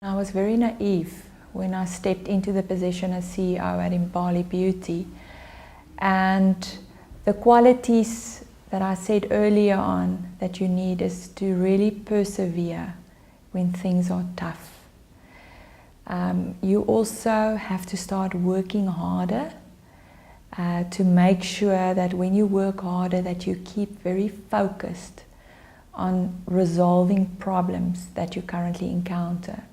I was very naive when I stepped into the position as CEO at Imbalie Beauty, and the qualities that I said earlier on that you need is to really persevere when things are tough. You also have to start working harder to make sure that when you work harder that you keep very focused on resolving problems that you currently encounter.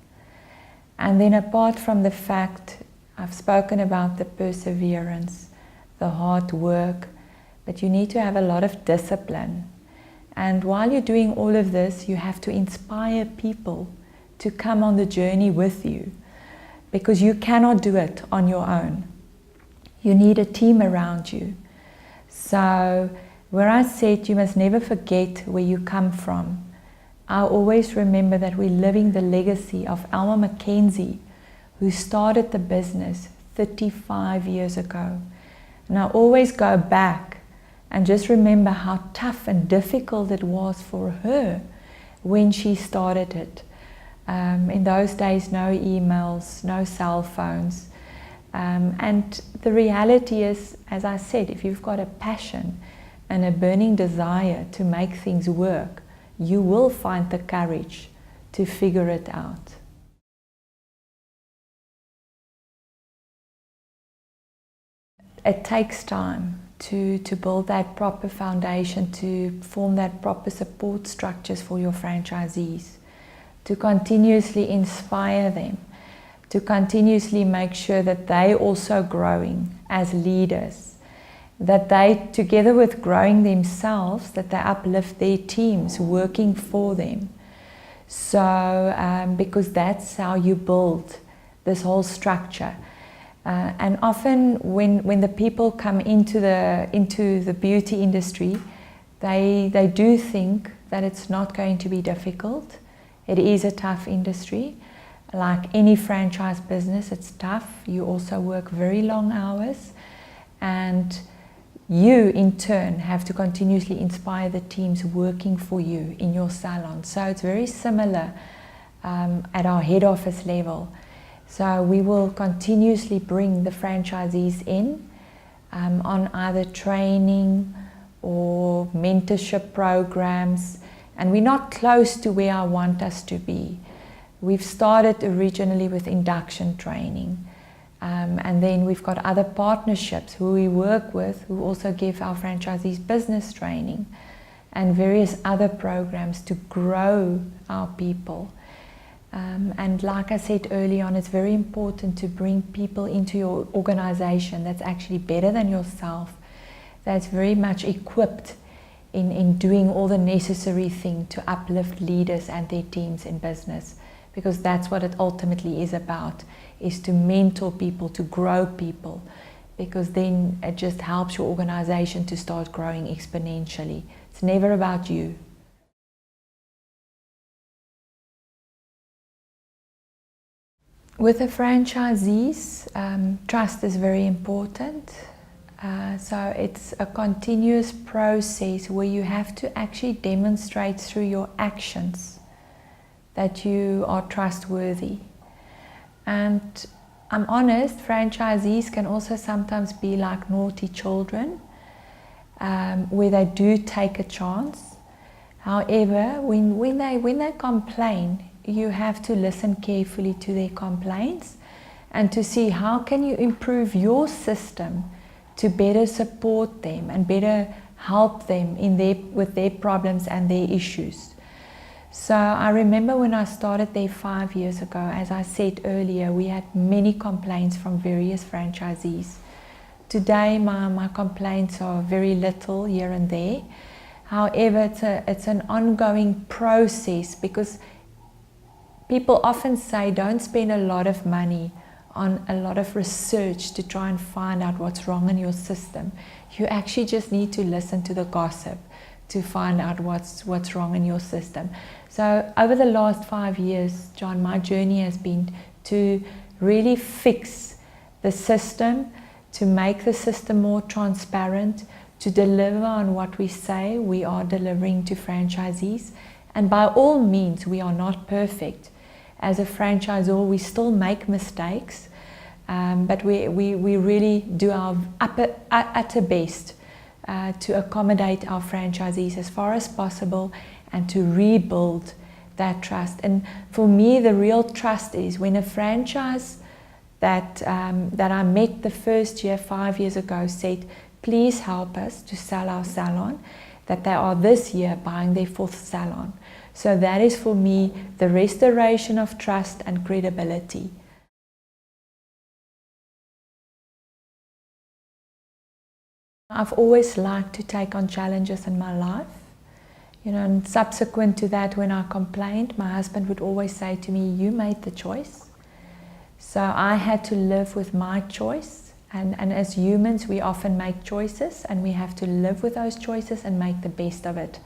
And then apart from the fact, I've spoken about the perseverance, the hard work, but you need to have a lot of discipline. And while you're doing all of this, you have to inspire people to come on the journey with you, because you cannot do it on your own. You need a team around you. So where I said you must never forget where you come from, I always remember that we're living the legacy of Elmer Mackenzie, who started the business 35 years ago. And I always go back and just remember how tough and difficult it was for her when she started it. In those days, no emails, no cell phones. And the reality is, as I said, if you've got a passion and a burning desire to make things work, you will find the courage to figure it out. It takes time to build that proper foundation, to form that proper support structures for your franchisees, to continuously inspire them, to continuously make sure that they also growing as leaders, that they, together with growing themselves, that they uplift their teams working for them. So, because that's how you build this whole structure. And often when the people come into the beauty industry, they do think that it's not going to be difficult. It is a tough industry. Like any franchise business, it's tough. You also work very long hours, and you in turn have to continuously inspire the teams working for you in your salon. So it's very similar at our head office level. So we will continuously bring the franchisees in on either training or mentorship programs, and we're not close to where I want us to be. We've started originally with induction training. And then we've got other partnerships who we work with, who also give our franchisees business training and various other programs to grow our people. And like I said early on, it's very important to bring people into your organization that's actually better than yourself, that's very much equipped in doing all the necessary things to uplift leaders and their teams in business. Because that's what it ultimately is about, is to mentor people, to grow people, because then it just helps your organization to start growing exponentially. It's never about you. With the franchisees, trust is very important. So it's a continuous process where you have to actually demonstrate through your actions that you are trustworthy. And I'm honest, franchisees can also sometimes be like naughty children, where they do take a chance. However, when they complain, you have to listen carefully to their complaints and to see how can you improve your system to better support them and better help them with their problems and their issues. So I remember when I started there 5 years ago, as I said earlier, we had many complaints from various franchisees. Today my complaints are very little here and there. However, it's an ongoing process, because people often say don't spend a lot of money on a lot of research to try and find out what's wrong in your system. You actually just need to listen to the gossip to find out what's wrong in your system. So over the last 5 years, John, my journey has been to really fix the system, to make the system more transparent, to deliver on what we say we are delivering to franchisees. And by all means, we are not perfect, as a franchisor, we still make mistakes, but we really do our utter best to accommodate our franchisees as far as possible and to rebuild that trust. And for me, the real trust is when a franchise that I met the first year 5 years ago said, please help us to sell our salon, that they are this year buying their 4th salon. So that is for me the restoration of trust and credibility. I've always liked to take on challenges in my life. You know, and subsequent to that, when I complained, my husband would always say to me, you made the choice. So I had to live with my choice. And as humans, we often make choices, and we have to live with those choices and make the best of it.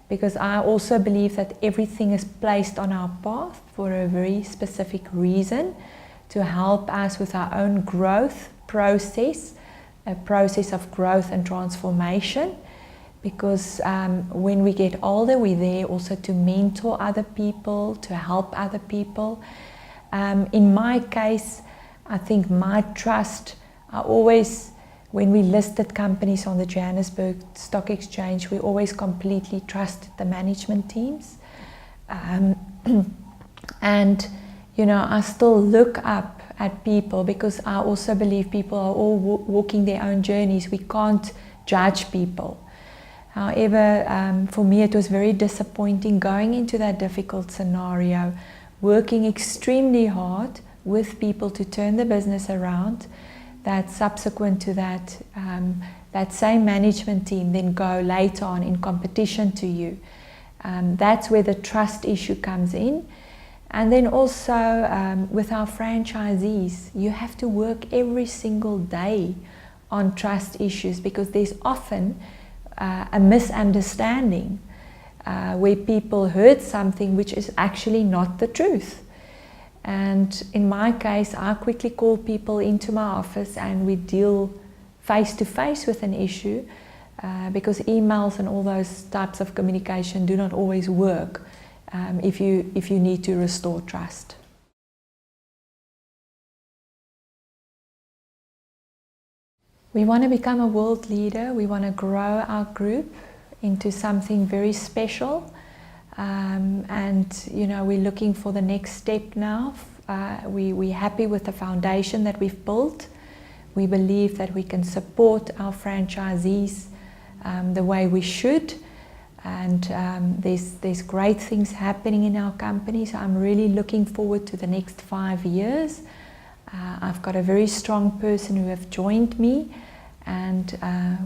Because I also believe that everything is placed on our path for a very specific reason, to help us with our own growth process, a process of growth and transformation. Because when we get older, we're there also to mentor other people, to help other people. In my case, I think my trust, I always, when we listed companies on the Johannesburg Stock Exchange, we always completely trusted the management teams. And, you know, I still look up at people because I also believe people are all walking their own journeys. We can't judge people. However, for me it was very disappointing going into that difficult scenario, working extremely hard with people to turn the business around, that subsequent to that, that same management team then go later on in competition to you. That's where the trust issue comes in. And then also with our franchisees, you have to work every single day on trust issues, because there's often a misunderstanding where people heard something which is actually not the truth. And in my case, I quickly call people into my office and we deal face to face with an issue, because emails and all those types of communication do not always work if you need to restore trust. We want to become a world leader. We want to grow our group into something very special. And you know, we're looking for the next step now. We're happy with the foundation that we've built. We believe that we can support our franchisees the way we should. And there's great things happening in our company. So I'm really looking forward to the next 5 years. I've got a very strong person who have joined me, and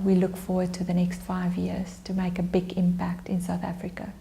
we look forward to the next 5 years to make a big impact in South Africa.